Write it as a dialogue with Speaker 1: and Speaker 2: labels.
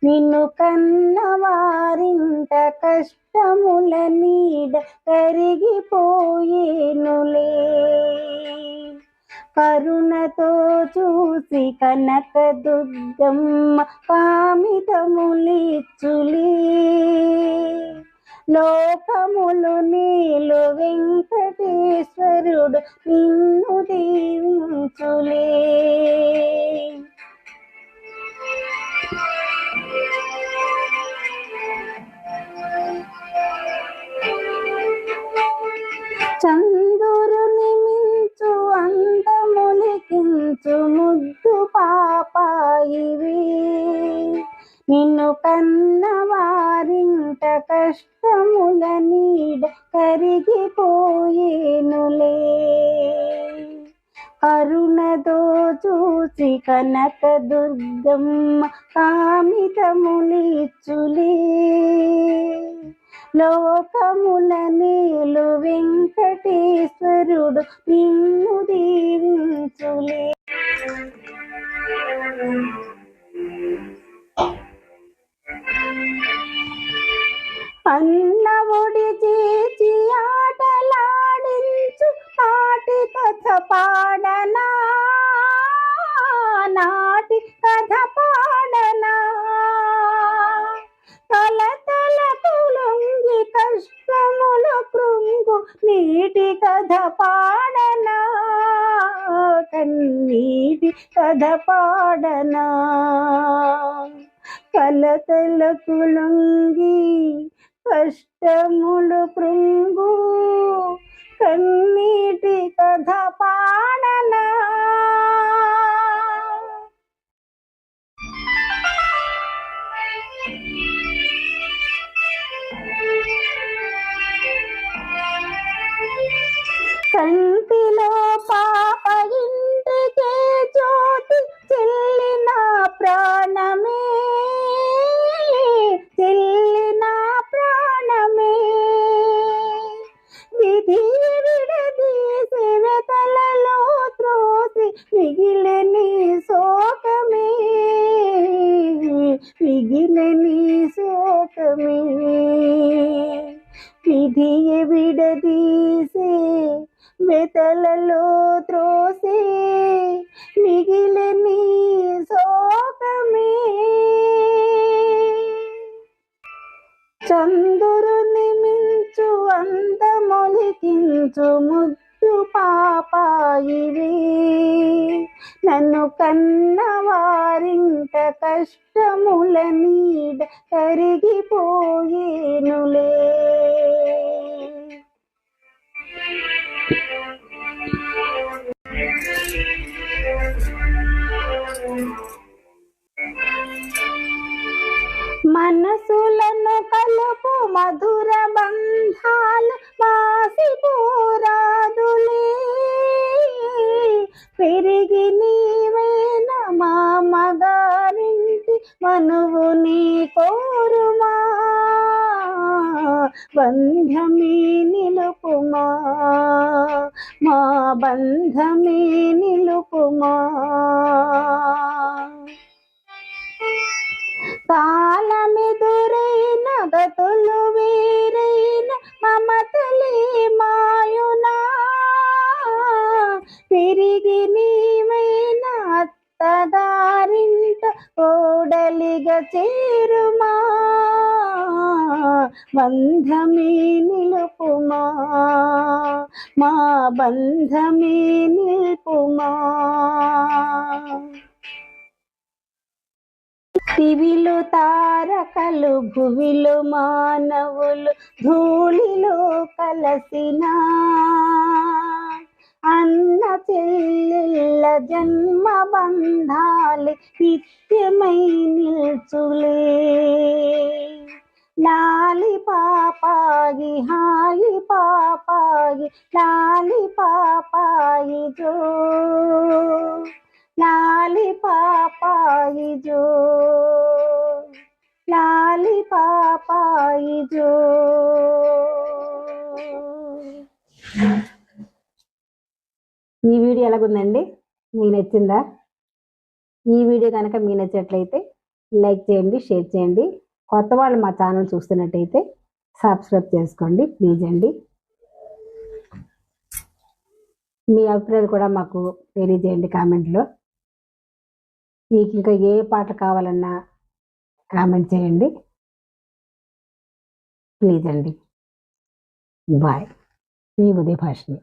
Speaker 1: నిన్ను కన్నవారింట కష్టముల నీడ కరిగిపోయేనులే. కరుణతో చూసి కనక దుర్గమ్మ కామితములిచ్చులే. లోకములు నీలు వెంకటేశ్వరుడు నిన్ను దీవించులే. చందురుని మించు అందములికించు ముద్దు పాపాయివి. నిన్ను కన్నవారింట కష్టముల నీడ కరిగిపోయేనులే. కరుణతో చూసి కనక దుర్గమ్మ కామితములిచ్చులే. లోకముల నేలు వెంకటేశ్వరుడు నిన్ను దీవించులే. అన్న ఒడి చేచి ఆటలాడించు నాటి కథ పాడనా, నాటి కథ పాడనా. కలతలకు లొంగి కష్టములు కృంగు నీటి కథ పాడనా, కన్నీటి కథ పాడనా. కలతలకు లొంగి కష్టములు కృంగు కన్నీటి కథ పాడనా. కంటిలో పాప ఇంటికే జ్యోతి చెల్లిన ప్రాణమే, చెల్లిన ప్రాణమే. విధి విడదీసి వెతలలో త్రోసి మిగిలిని శోకమే, మిగిలిని శోకమే. విధి విడదీసి వెతలలో త్రోసి మిగిలిని శోకమే. చందురుని మించు అందమొలికించు ముద్దు పాపాయివి. నన్ను కన్నవారింట కష్టముల నీడ కరిగిపోయేనులే. మనసులను కలుపు మధుర బంధాలు మాసిపోరాదులే. పెరిగి నీవేన మా మగారింటి మనువు నీ కోరుమా, బంధమే నిలుపుమా, మా బంధమే నిలుపుమా. కాలమెదురైన గతులు వేరైన మమతలే మాయునా. పెరిగి నీవైన అత్తగారింట కోడలిగా చేరుమా, బంధమే నిలుపుమా, మా బంధమే నిలుపుమా. దివిలో తారకలు భువిలో మానవులు ధూళిలో కలసిన అన్న చెల్లెళ్ళ జన్మ బంధాలు నిత్యమై నిల్చులే. లాలి పాపాయి హాయి పాపాయి లాలి పాపాయి జో, లాలి పాపాయి జో, లాలి పాపాయి జో. ఈ వీడియో ఎలాగుందండి? మీకు నచ్చిందా? ఈ వీడియో కనుక మీకు నచ్చినట్లయితే లైక్ చేయండి, షేర్ చేయండి. కొత్త వాళ్ళు మా ఛానల్ చూస్తున్నట్టయితే సబ్స్క్రైబ్ చేసుకోండి ప్లీజ్ అండి. మీ అభిప్రాయాలు కూడా మాకు తెలియజేయండి కామెంట్లో. మీకు ఇంకా ఏ పాట కావాలన్నా కామెంట్ చేయండి ప్లీజ్ అండి. బాయ్. మీ ఉదయ భాషని.